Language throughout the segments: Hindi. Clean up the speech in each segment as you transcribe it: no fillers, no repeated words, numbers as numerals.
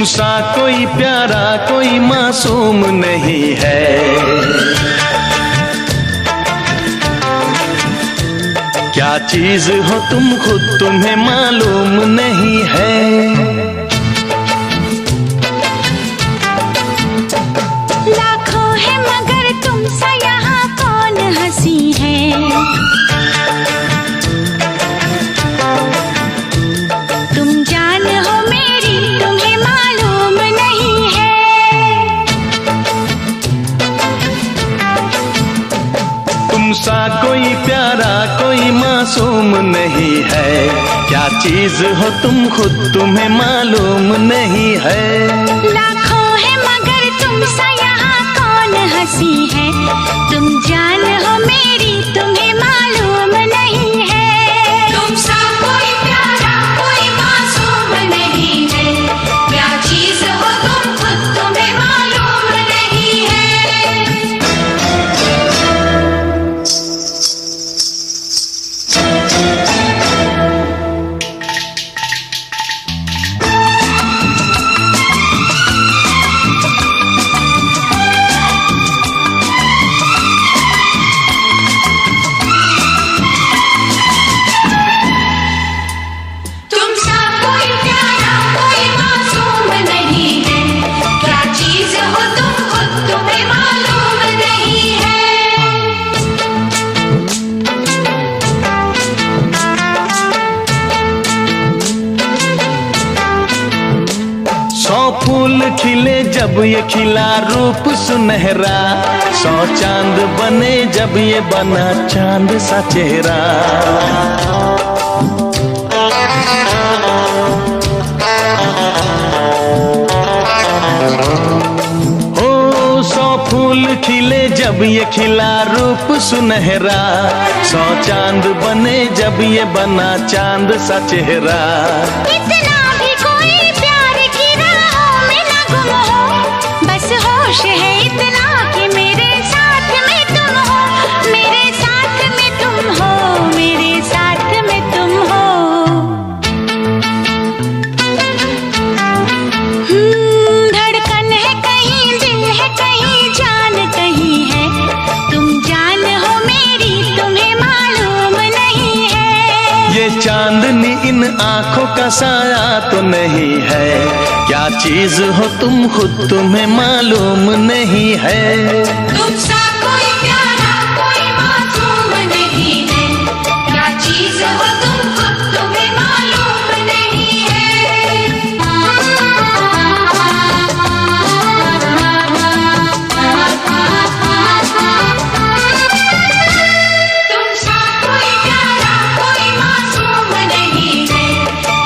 तुमसा कोई प्यारा कोई मासूम नहीं है। क्या चीज हो तुम खुद तुम्हें मालूम नहीं है। लाखों है मगर तुमसा यहाँ कौन हंसी है। तुम जान हो मेरी तुम्हें मालूम नहीं है। तुमसा कोई प्यारा कोई मासूम नहीं है। क्या चीज हो तुम खुद तुम्हें मालूम नहीं है। लाखों है मगर तुमसा यहाँ कौन हंसी है। तुम जान हो मेरी तुम्हें मालूम नहीं है। तुमसा कोई प्यारा कोई मासूम नहीं है। क्या चीज हो तुम खुद तुम्हें मालूम नहीं है। तुमसा कोई प्यारा कोई मासूम नहीं है। क्या चीज हो तुम खुद तुम्हें मालूम नहीं है। 100 फूल खिले जब ये खिला रूप सुनहरा। 100 चांद बने जब ये बना चांद सा चेहरा। ओ 100 फूल खिले जब ये खिला रूप सुनहरा। 100 चांद बने जब ये बना चांद सा चेहरा। इतना भी कोई प्यार की राहों में न गुम हो। बस होश है इतना कि मेरे साथ में तुम हो। मेरे साथ में तुम हो। मेरे साथ में तुम हो। धड़कन है कहीं दिल है कहीं जान कहीं है। तुम जान हो मेरी तुम्हें मालूम नहीं है। ये चांदनी इन आंखों का साया तो नहीं है। क्या चीज हो तुम खुद तुम्हें मालूम नहीं है। तुमसा कोई प्यारा कोई मासूम नहीं है। क्या चीज हो तुम खुद तुम्हें मालूम नहीं है। तुमसा कोई प्यारा कोई मासूम नहीं है।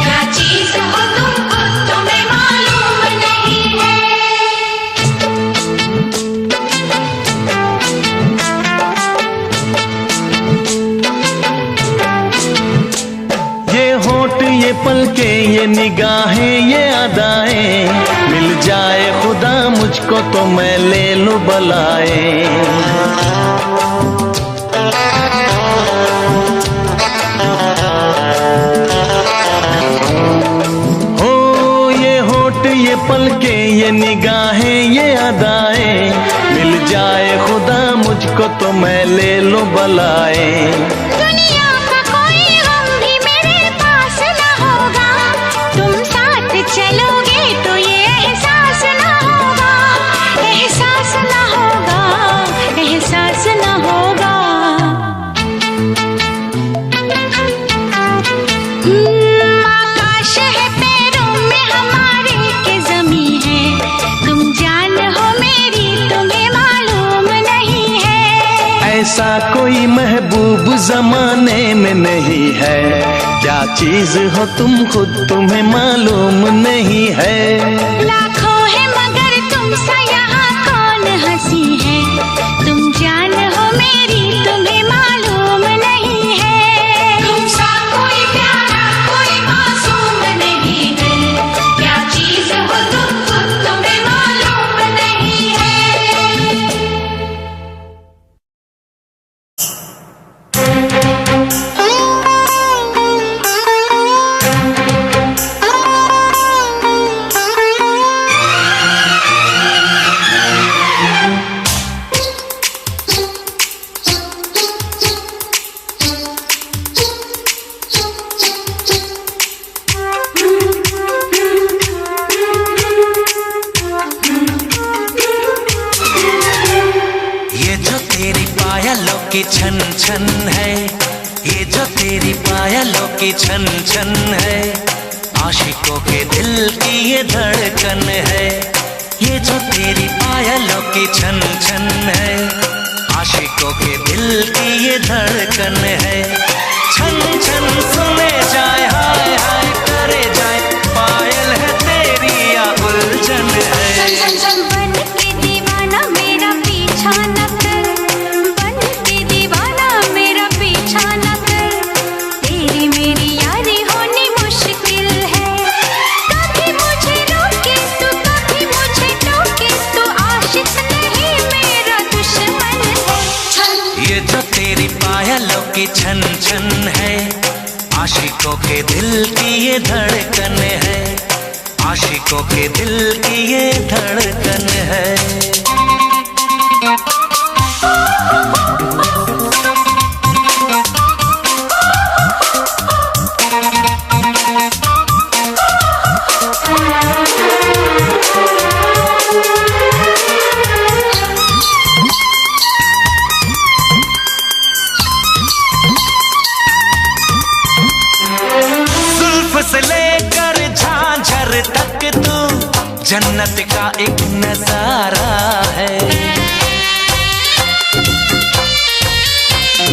क्या चीज हो तुम खुद तुम्हें मालूम नहीं है। ये होठ ये पलके ये निगाहें ये अदाएं। मिल जाए खुदा मुझको तो मैं ले लूं बलाएं। हो ये होठ ये पलके ये निगाहें ये अदाएं। मिल जाए खुदा मुझको तो मैं ले लूं बलाएं। दुनिया का कोई गम भी मेरे पास न होगा। तुम साथ चलोगे तो ये एहसास न होगा। एहसास न होगा। एहसास न होगा। आकाश है पैरों में हमारे के ज़मीं है। तुम जान हो मेरी तुम्हें मालूम नहीं है। ऐसा कोई महबूब जमाने में नहीं है। क्या चीज हो तुम खुद तुम्हें मालूम नहीं है। लाखों है मगर तुमसा यहाँ कौन हंसी है। तुम जान हो मेरी तुम्हें मालूम नहीं है। तुमसा कोई प्यारा कोई मासूम नहीं है। क्या चीज हो तुम खुद तुम्हें मालूम नहीं है। उलझन है, ये जो तेरी पायलों की छन छन है, आशिकों के दिल की ये धड़कन है। ये जो तेरी पायलों की छन छन है, आशिकों के दिल की ये धड़कन है। छन छन सुने जाए, हाय हाय करे जाए, पायल है तेरी या उलझन है। बन के दीवाना मेरा पीछा न कर, बन के दीवाना मेरा पीछा न कर, तेरी मेरी यारी होनी मुश्किल है। कभी मुझे रोके तू, कभी मुझे टोके तू, आशिक नहीं मेरा दुश्मन है। ये जो तेरी पायलों की छन छन है, आशिकों के दिल की ये धड़कन है, आशिकों के दिल की ये धड़कन है। से लेकर झांझर तक तू जन्नत का एक नजारा है।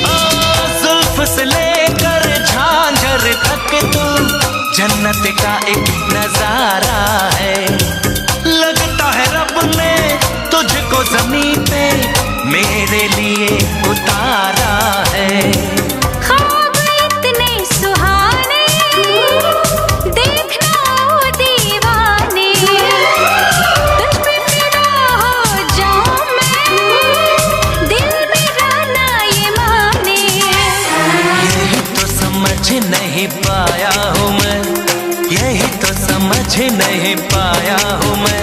ओ जुल्फ से लेकर झांझर तक तू जन्नत का एक नजारा है। लगता है रब ने तुझको जमीन पे मेरे लिए उतारा है। नहीं पाया हूँ मैं, यही तो समझ नहीं पाया हूँ मैं,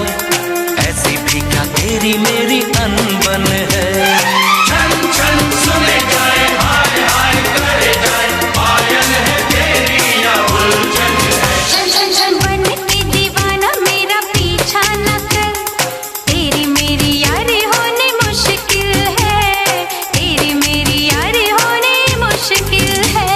ऐसी भी क्या तेरी मेरी अनबन है। छन छन सुने जाए, हाय हाय करे जाए, पायल है तेरी या उलझन है। छन छन छन बन के दीवाना मेरा पीछा न कर, तेरी मेरी यारी होनी मुश्किल है, तेरी मेरी यारी होनी मुश्किल है।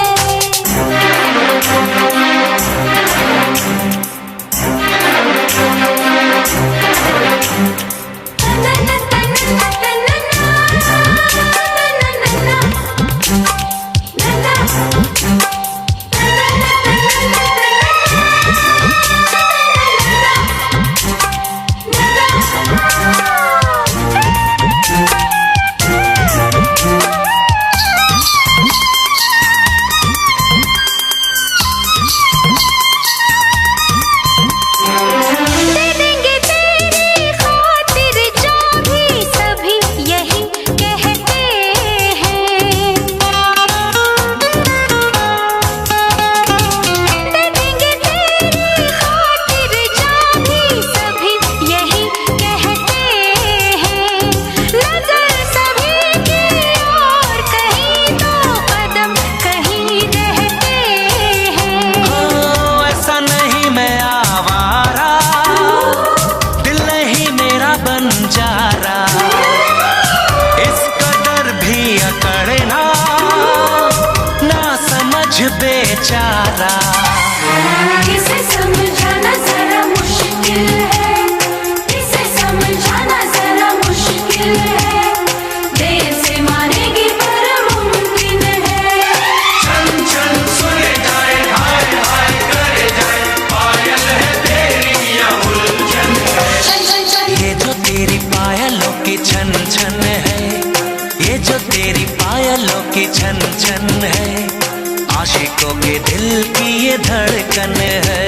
बेचारा इसे समझाना जरा मुश्किल है, इसे समझाना जरा मुश्किल है, देर से मानेगी पर मुमकिन है। छन छन सुने जाए, हाय हाय करे जाए, पायल है तेरी या उलझन है। छन छन छन ये जो तेरी पायलों की छन छन है, ये जो तेरी पायलों की छन छन है, आशिकों के दिल की ये धड़कन है।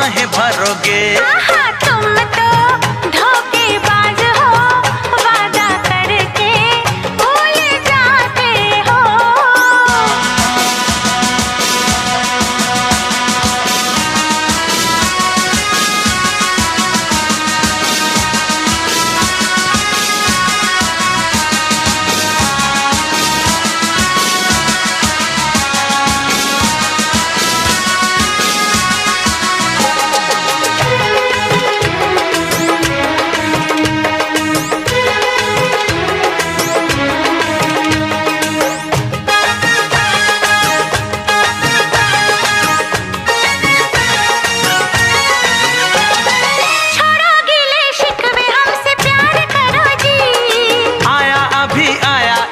आहें भरोगे। आहा, तुम तो धोखेबाज हो, वादा करके भूल जाते हो।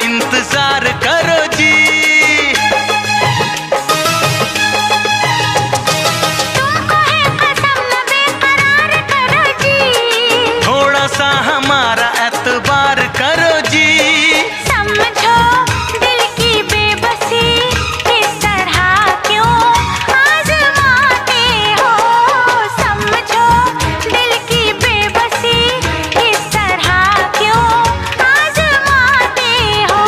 इंतजार करो जी। तुमको है कसम न बेकरार करो जी। थोड़ा सा हमारा एतबार करो जी। समझो दिल की बेबसी, इस तरह क्यों आजमाते हो। समझो दिल की बेबसी, इस तरह क्यों आजमाते हो।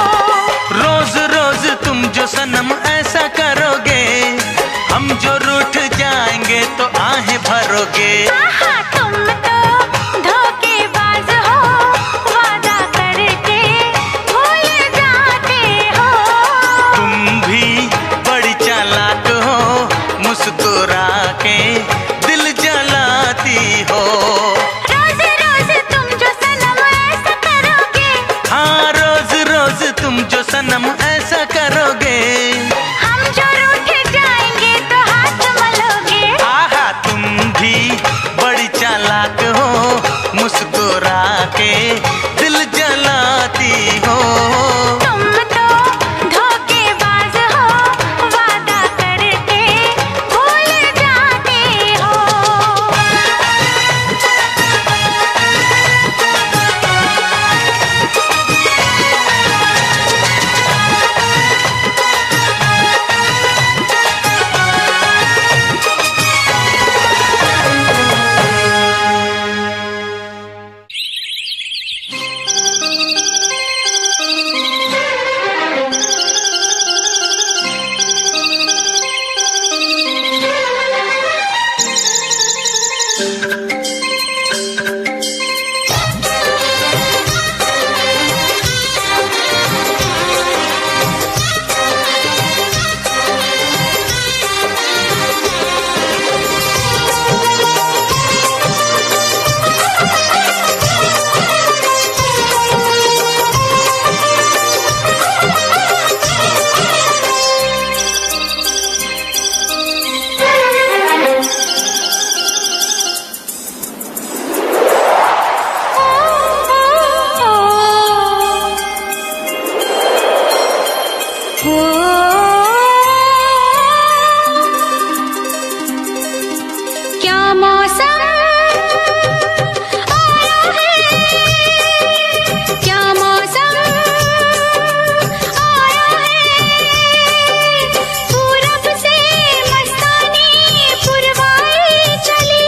रोज रोज तुम जो सनम ऐसा करोगे, हम जो रूठ जाएंगे तो आहें भरोगे। आहा, तुम तो धोखेबाज हो, वादा करके भूल जाते हो। तुम भी बड़ी चालाक हो, मुस्कुरा के दिल जलाती हो। रोज रोज तुम जो सनम ऐसा करोगे, हाँ रोज रोज तुम जो सनम ऐसा करोगे, हम जो रूठ जाएंगे तो हाथ मलोगे। आहा तुम भी बड़ी चालाक हो, मुस्कुरा के दिल जलाती हो। तुम तो धोखेबाज हो, वादा करके भूल जाते हो। क्या मौसम आया है, क्या मौसम आया है। पूरब से मस्तानी पुरवाई चली,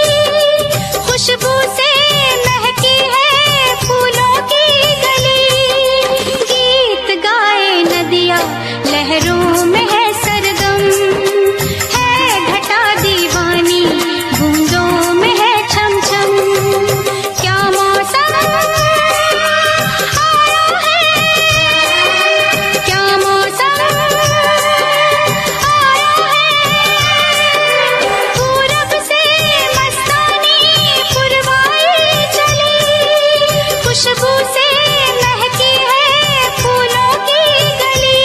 खुशबू से महकी है फूलों की गली। गीत गाए नदियाँ लहरों में है सरगम, है घटा दीवानी बूंदों में है छम छम। क्या मौसम आया है, क्या मौसम आया है। पूरब से मस्तानी पुरवाई चली, खुशबू से महकी है फूलों की गली।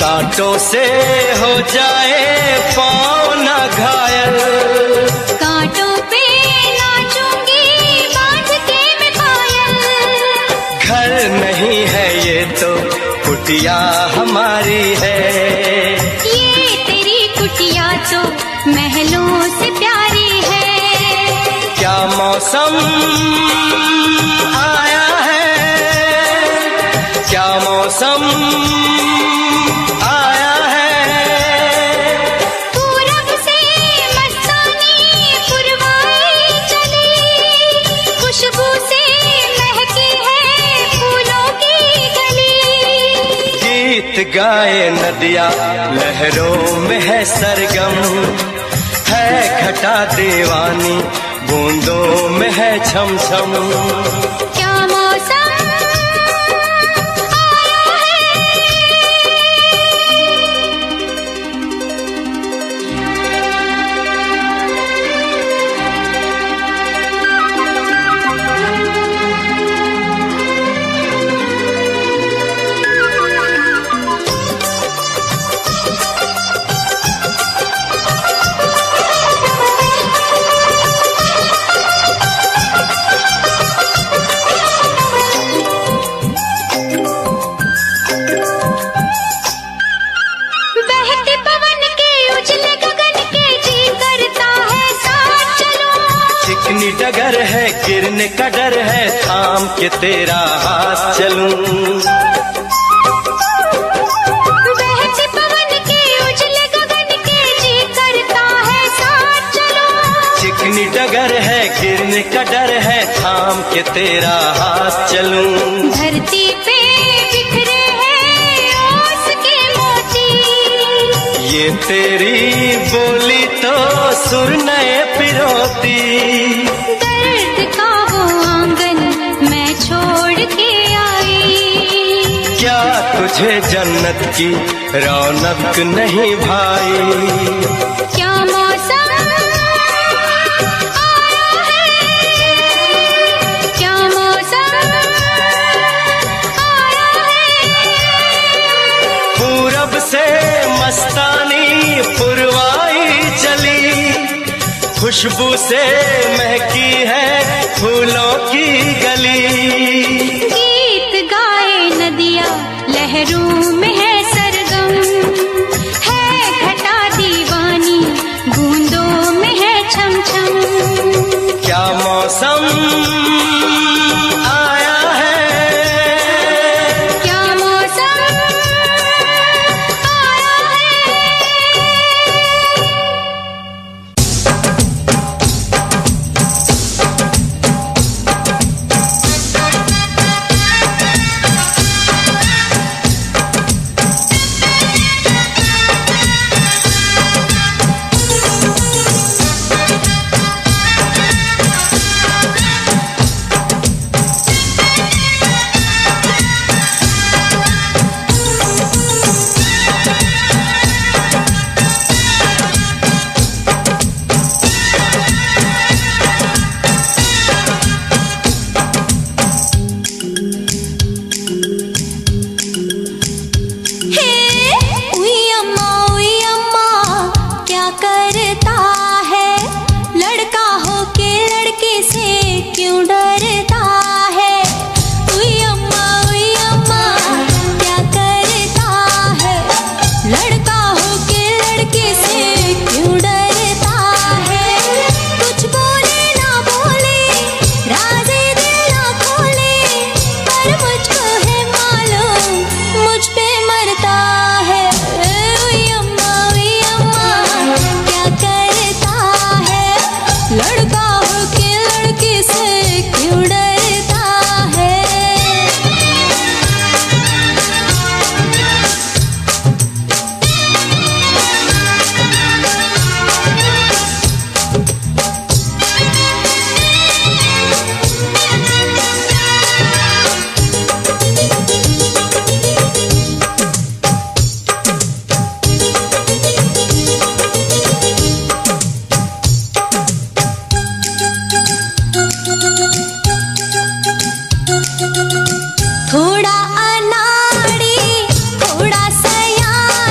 कांटों से हो जाए पाँव न घायल, कांटों पे नाचूंगी बांध के मैं पायल। घर नहीं है ये तो कुटिया हमारी है, ये तेरी कुटिया तो महलों से प्यारी है। क्या मौसम आया है, क्या मौसम आया है। पूरब से मस्तानी पुरवाई चली, खुशबू से महकी है फूलों की गली। गीत गाए नदिया लहरों में है सरगम, है घटा दीवानी बूंदों में है छम छम। क्या मौसम आया बहते पवन के उजले गगन के जी करता है साथ चलो। चिकनी डगर है गिरने का डर है, थाम के तेरा हाथ चलूं। बहते पवन के उजले गगन के जी करता है साथ चलो। चिकनी डगर है गिरने का डर है, थाम के तेरा हाथ चलूं। धरती पे बिखरे हैं ओस के मोती, ये तेरी बोली तो सुर नए पिरोती। दर्द का वो आंगन मैं छोड़ के आई। क्या तुझे जन्नत की रौनक नहीं भाई। क्या मौसम आया है, क्या मौसम आया है। पूरब से मस्तानी पुरवाई चली, खुशबू से महकी है फूलों की गली। गीत गाए नदिया लहरों में है सरगम, है घटा दीवानी बूंदों में है छम छम। क्या मौसम आया है, क्या मौसम आया है। थोड़ा अनाड़ी थोड़ा सयाना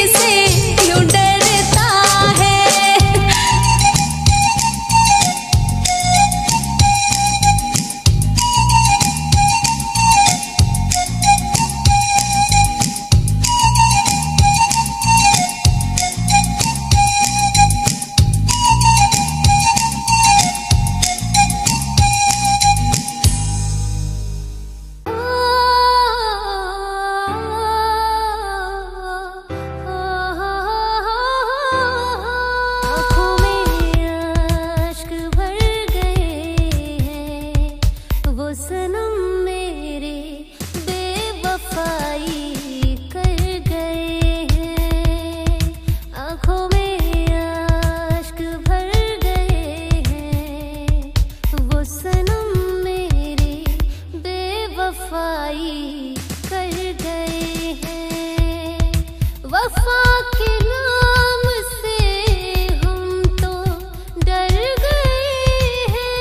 से क्यों डरता है। आँखों में अश्क भर गए हैं, वो सनम मेरे बेवफाई कर गए हैं। आँखों में अश्क भर गए हैं, वो सनम मेरे बेवफाई कर गए हैं। वफा के नाम से हम तो डर गए हैं।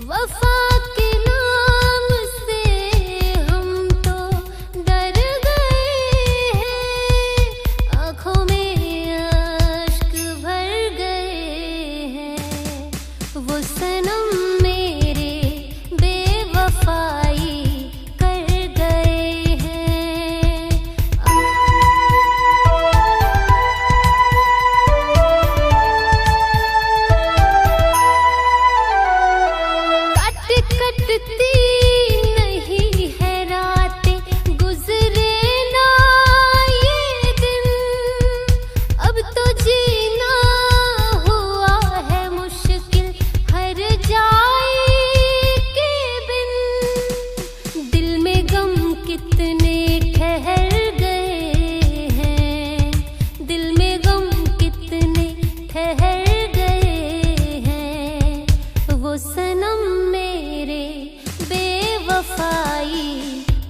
वफा के नाम से हम तो डर गए हैं। आँखों में अश्क भर गए हैं, वो सनम मेरे बेवफाई कर गए हैं। कट कटती नहीं है रातें, गुजरे ना ये दिन। अब तो जीना हुआ है मुश्किल हर जाए के बिन। दिल में गम कितने ठहर गए हैं, दिल में गम कितने ठहर गए हैं, वो सनम मेरे बेवफाई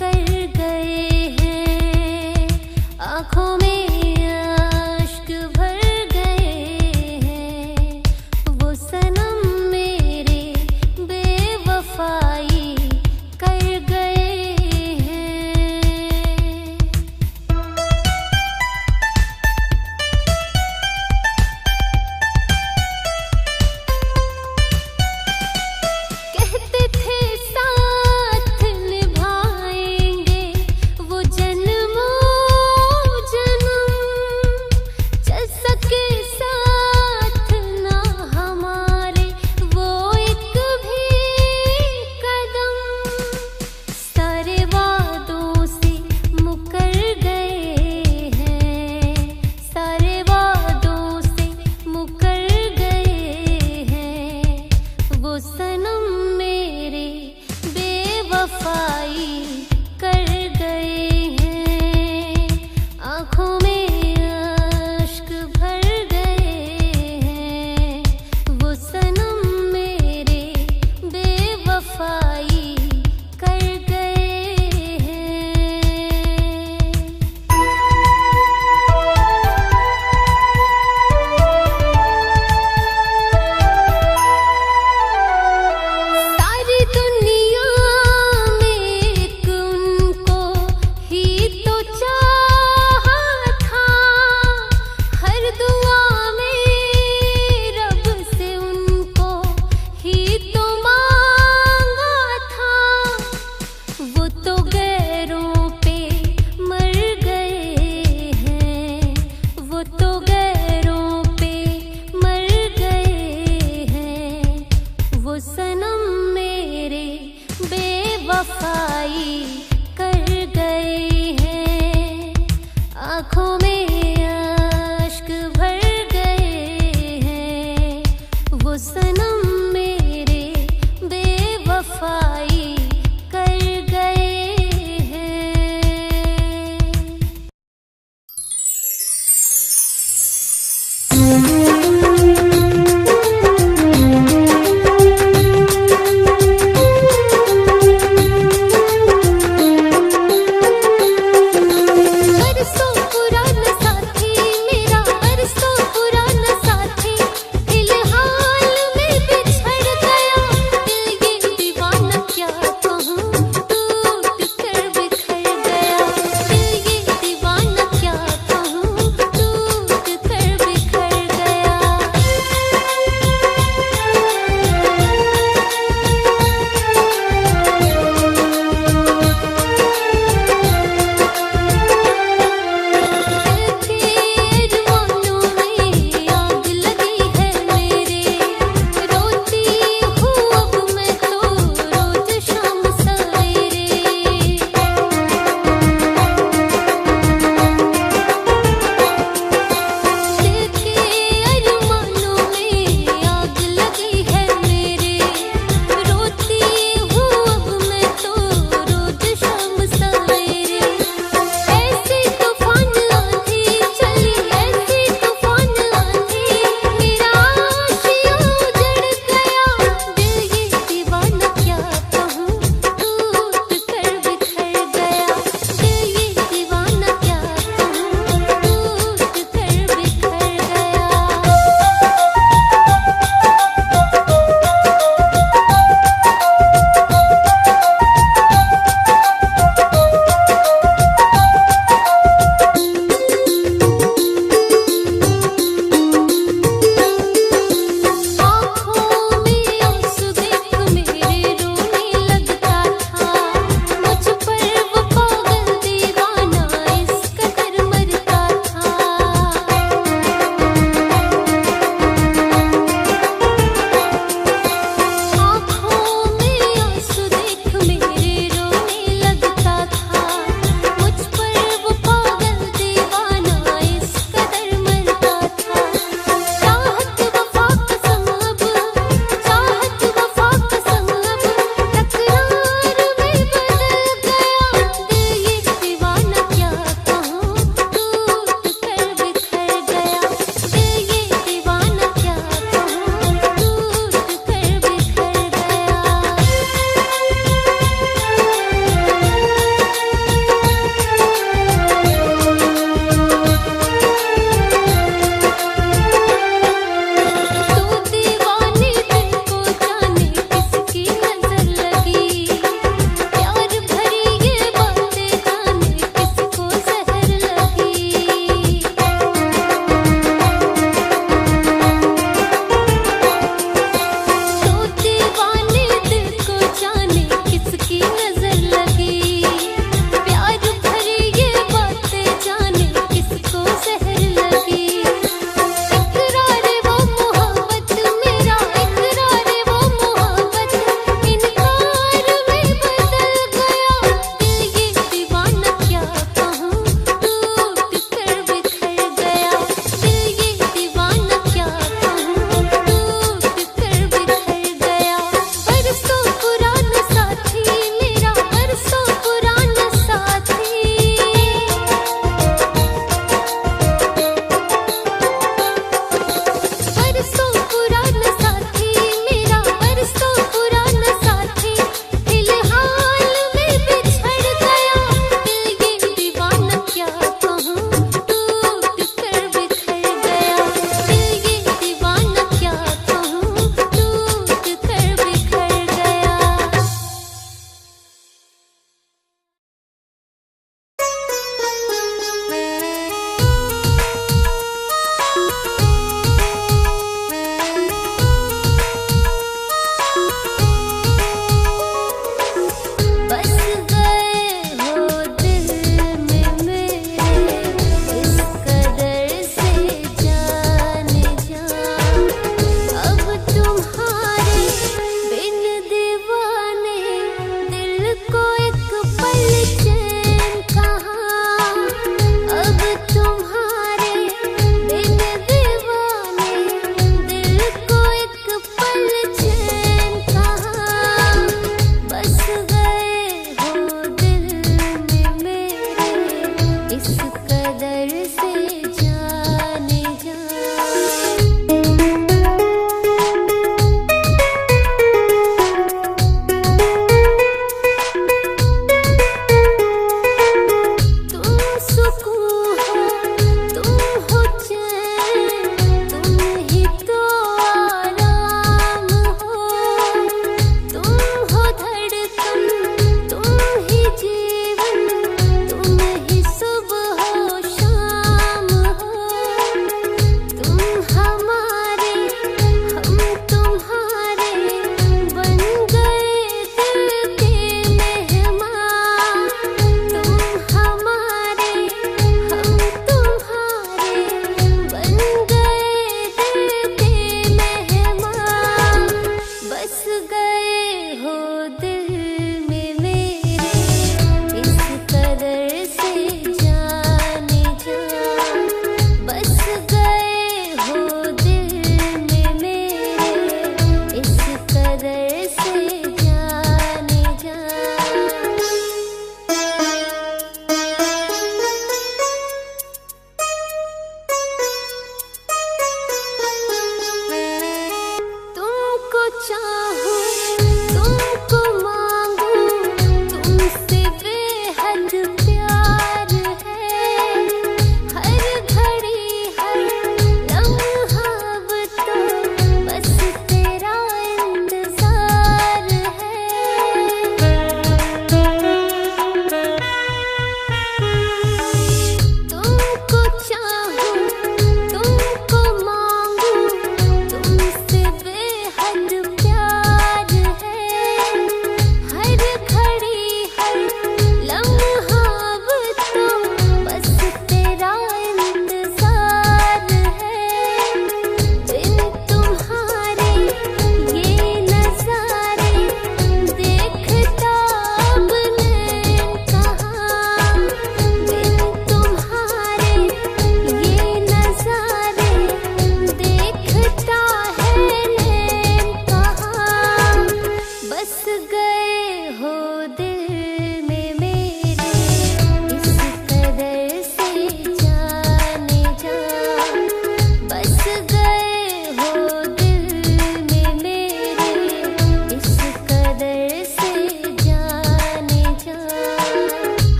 कर गए हैं। आँखों में अश्क भर गए हैं, वो सनम मेरे बेवफाई कर गए हैं। कहते थे साथ निभाएंगे वो जन्मों जन्म। चल सके साथ ना हमारे वो एक भी कदम। सारे वादों से मुकर गए हैं, सारे वादों से मुकर गए हैं, वो सनम मेरे बेवफाई कर गए हैं। आँखों में अश्क भर गए हैं, वो सनम मेरे बेवफाई कर गए हैं। सारी दुनिया में एक उनको ही तो चाहा था। हर दुआ में रब से उनको ही तो मांगा था। वो तो गैरों पे मर गए हैं, वो तो गैरों पे मर गए हैं, वो सनम मेरे बेवफाई कर गए हैं। आँखों में अश्क भर गए हैं, वो सनम मेरे बेवफाई कर गए हैं। बरसों पुराना साथ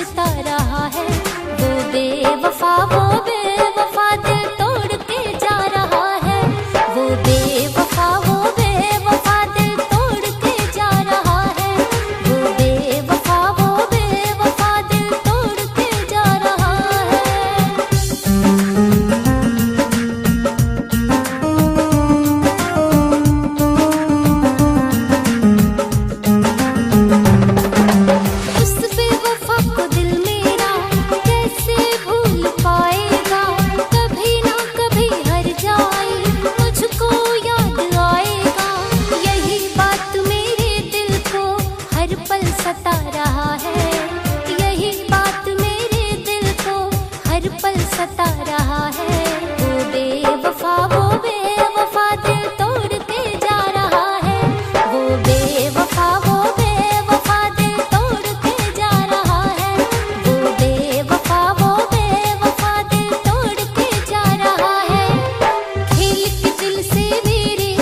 तरसता रहा है। वो बेवफा दिल तोड़ के जा रहा है। वो बेवफा दिल तोड़ के जा रहा है। वो बेवफा दिल तोड़ के जा रहा है। उस बेवफा को दिल मेरा कैसे भूल पाएगा। कभी ना कभी हर जाए मुझको याद आएगा। यही बात मेरे दिल को हर पल सता रहा है। यही बात मेरे दिल को हर पल सता रहा है। वो बेवफा दिल तोड़ के जा रहा है। वो बेवफा दिल तोड़ के जा रहा है। वो बेवफा दिल तोड़ के जा रहा है। खेल के दिल से मेरे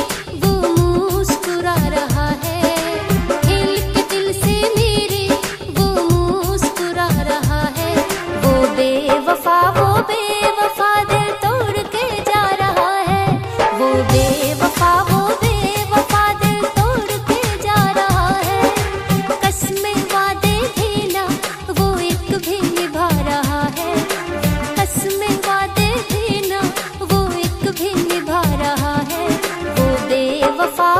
वो मुस्कुरा रहा है। खेल के दिल से मेरे वो मुस्कुरा रहा है। वो बेवफा दिल तोड़ के जा रहा है। वो बेवफा दिल तोड़ के जा रहा है। कसमें वादे थे ना वो एक भी निभा रहा है। कसमें वादे थे ना वो एक भी निभा रहा है। वो बेवफा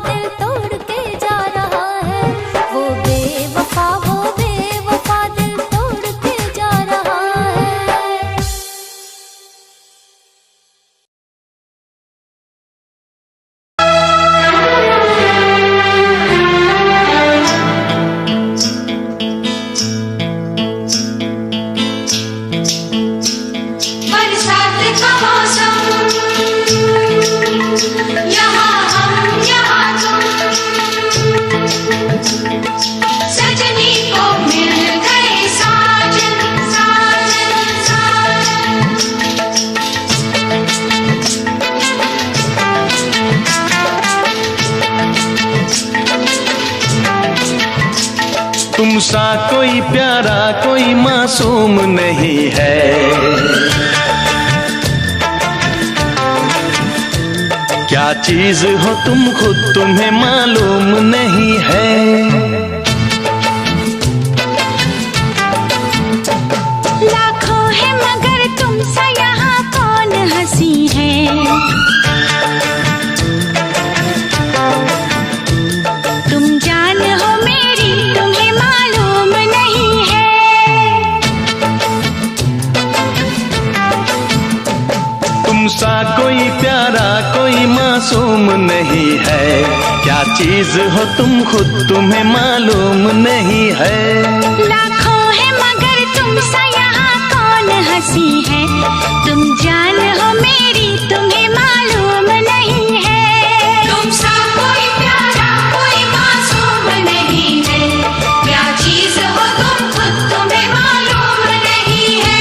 दिल तोड़ के जा रहा है। वो बेवफा दिल तोड़ के जा रहा है। बरसात का मौसम, यहाँ हम यहाँ तुम, सजनी को मिल गए साजन साजन साजन। तुम सा कोई प्यारा कोई मासूम नहीं है। क्या चीज हो तुम खुद तुम्हें मालूम नहीं है। लाखों है मगर तुम सा यहाँ कौन हंसी है। तुम जान हो मेरी तुम्हें मालूम नहीं है। तुम सा कोई प्यारा कोई मासूम नहीं है। क्या चीज हो तुम खुद तुम्हें मालूम नहीं है। लाखों है मगर तुम सा यहाँ कौन हंसी है। तुम जान हो मेरी तुम्हें मालूम नहीं है। तुम सा कोई प्यारा कोई मासूम नहीं है। क्या चीज हो तुम खुद तुम्हें मालूम नहीं है।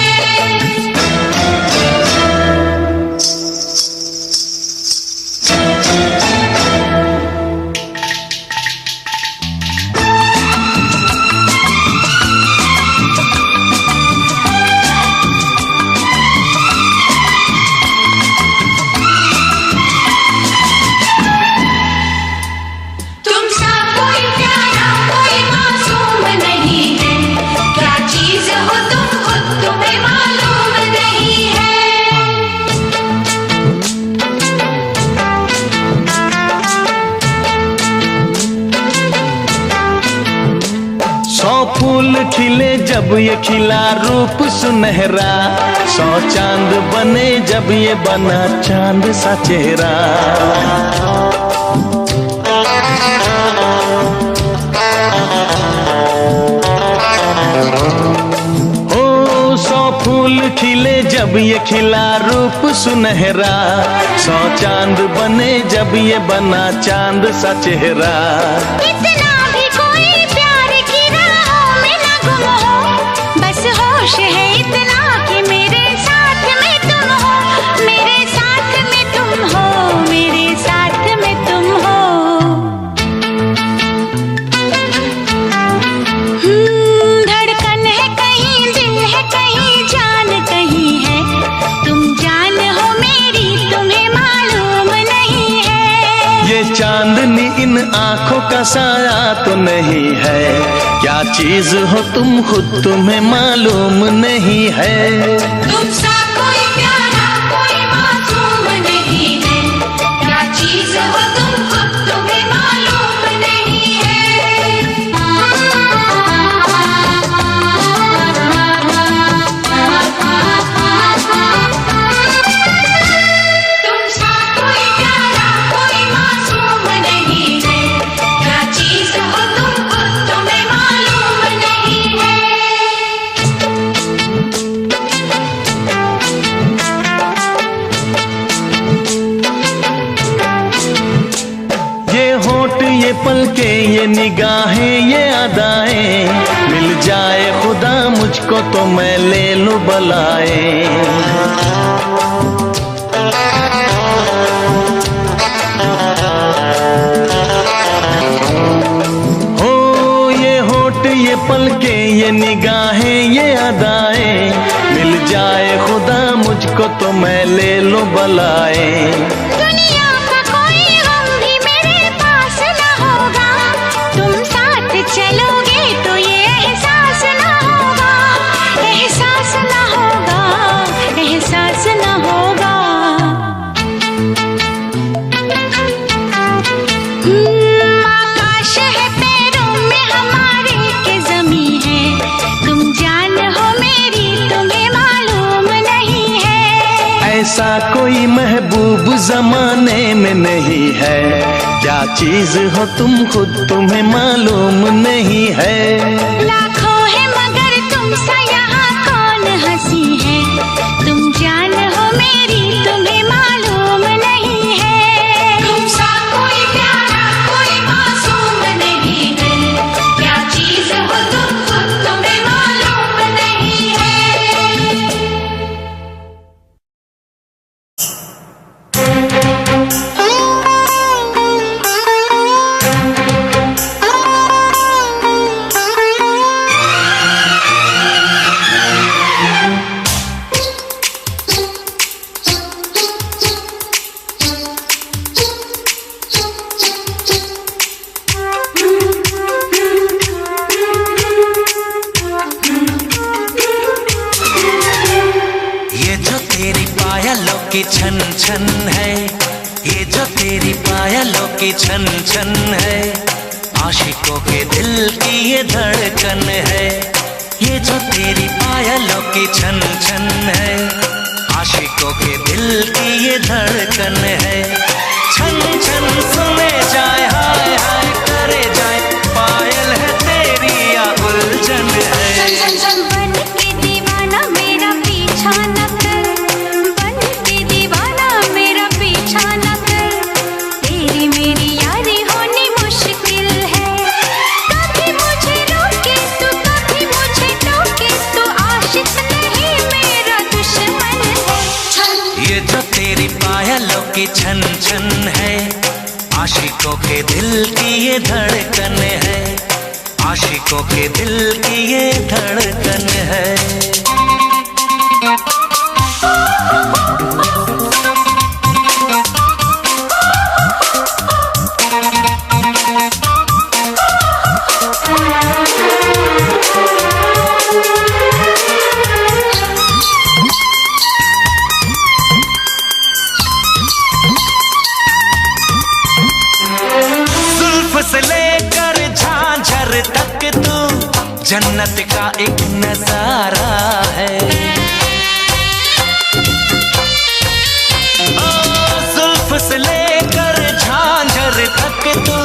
फूल खिले जब ये खिला रूप सुनहरा, 100 चांद बने जब ये बना चांद सा चेहरा। ओ 100 फूल खिले जब ये खिला रूप सुनहरा, 100 चांद बने जब ये बना चांद सा चेहरा। इतना भी कोई प्यार की राहों में न गुम हो, बस होश है इतना कि मेरे साथ में तुम हो, मेरे साथ में तुम हो, मेरे साथ में तुम हो। चीज हो तुम खुद तुम्हें मालूम नहीं है। तुमसा कोई प्यारा कोई मासूम नहीं है, क्या चीज हो तुम खुद तुम्हें मालूम नहीं है। तुमसा कोई प्यारा कोई मासूम नहीं है, क्या चीज हो तुम खुद तुम्हें मालूम नहीं है। ये होठ ये पलके ये निगाहें ये अदाएं, मिल जाए खुदा मुझको तो मैं ले लूं बलाएं। हो ये होठ ये पलके ये निगाहें ये अदाएं, मिल जाए खुदा मुझको तो मैं ले लूं बलाएं। दुनिया का कोई गम भी मेरे पास न होगा, तुम साथ चलोगे तो ये एहसास न होगा, एहसास न होगा, एहसास न होगा। आकाश है पैरों में हमारे के ज़मीं है, तुम जान हो मेरी तुम्हें मालूम नहीं है। ऐसा कोई महबूब जमाने में नहीं है, क्या चीज हो तुम खुद तुम्हें मालूम नहीं है। लाखों है मगर तुमसा यहाँ कौन हंसी है, तुम जान हो मेरी तुम्हें मालूम नहीं है। तुमसा कोई प्यारा कोई मासूम नहीं है, क्या चीज हो तुम खुद तुम्हें मालूम नहीं है। ये जो तेरी पायलों की छन छन है, ये जो तेरी पायलों की छन छन है, आशिकों के दिल की ये धड़कन है। ये जो तेरी पायलों की छन छन है, आशिकों के दिल की ये धड़कन है। छन छन सुने जाए हाय हाय करे जाए, पायल है तेरी या उलझन है। बन के दीवाना मेरा पीछा न कर, बन के दीवाना मेरा पीछा न कर, तेरी मेरी यारी होनी मुश्किल है। कभी मुझे रोके तो कभी मुझे टोके, तो आशिक नहीं मेरा दुश्मन है। ये जो तेरी पायलों की छन छन है, आशिकों के दिल की ये धड़कन है, आशिकों के दिल की ये धड़कन है। जुल्फ से लेकर झांझर तक तू जन्नत का एक नजारा है। ओ, जुल्फ से लेकर झांझर तक तू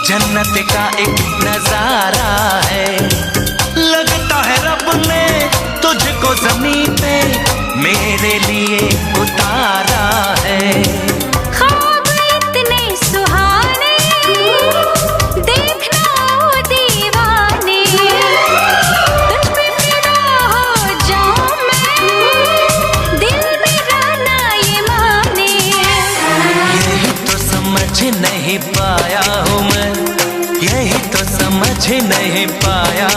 जन्नत का एक नजारा है। लगता है रब ने तुझको जमीन पे मेरे लिए उतारा है। ख्वाब इतने सुहाने देखना ओ दीवाने, तुझ पे फिदा हो जाऊं मैं, दिल मेरा ना ये माने। यही तो समझ नहीं पाया हूँ मैं, यही तो समझ नहीं पाया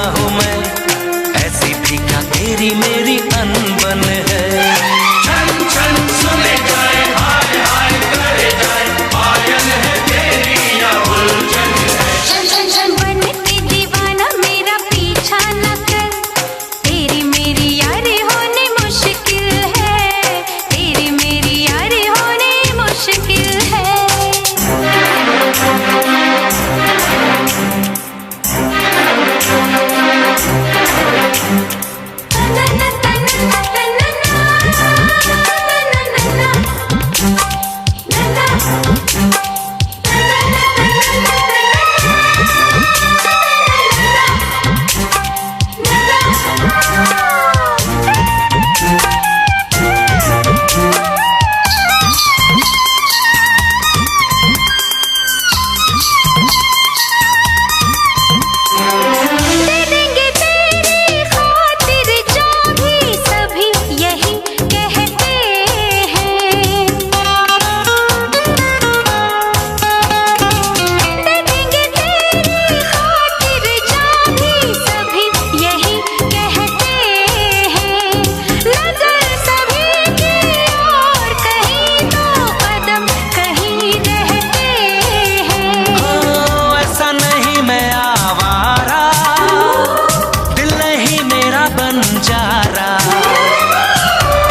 बंजारा,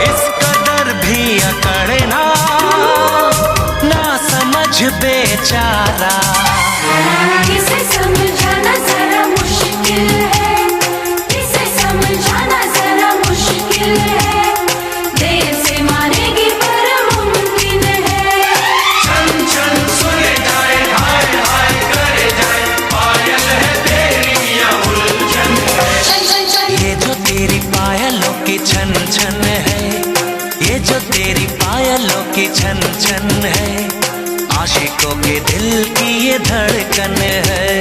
इस कदर भी अकड़ना ना समझ बेचारा। इसे समझाना जरा मुश्किल है, इसे समझाना जरा मुश्किल है, देर से मानेगी पर मुमकिन है। छन छन सुने जाए, हाय हाय करे जाए, पायल है तेरी या उलझन है। छन छन छन ये जो तेरी पायलों की छन छन है, ये जो तेरी पायलों की छन छन है, आशिकों के दिल की ये धड़कन है।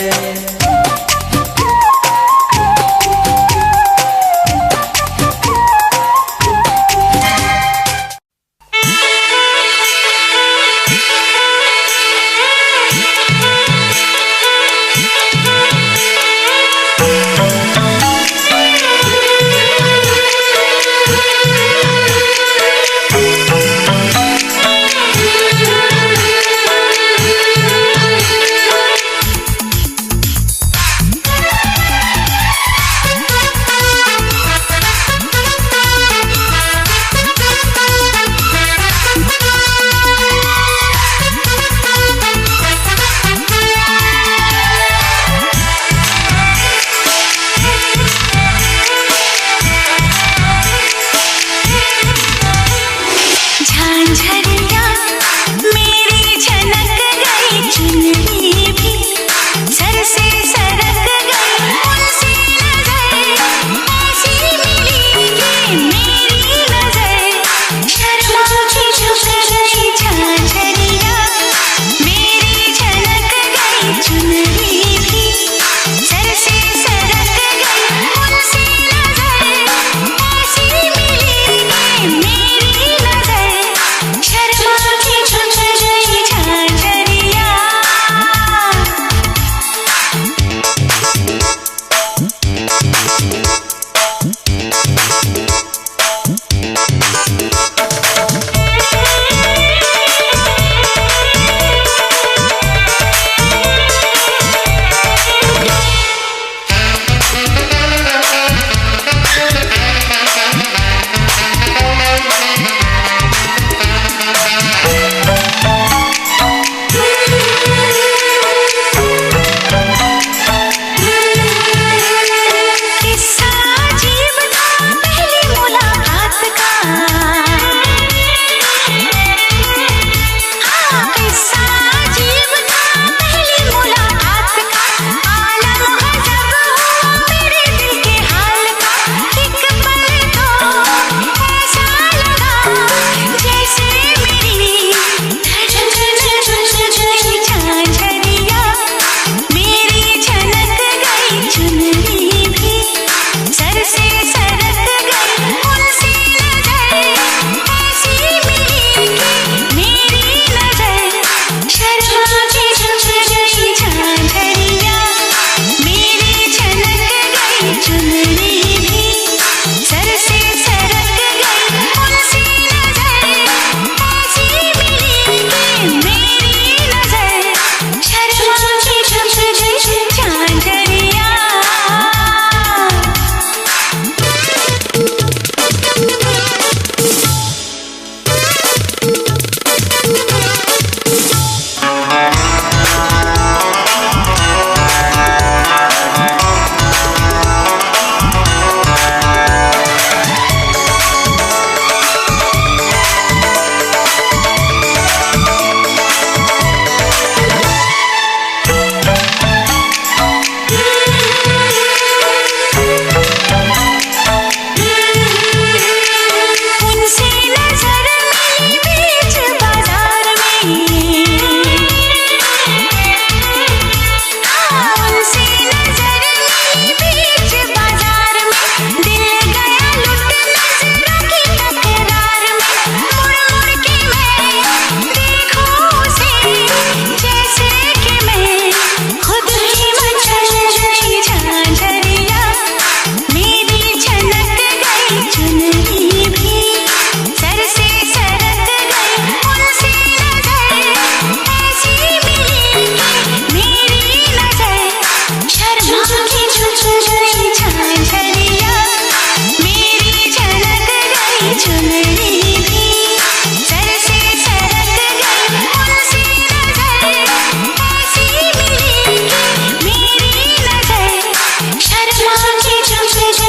से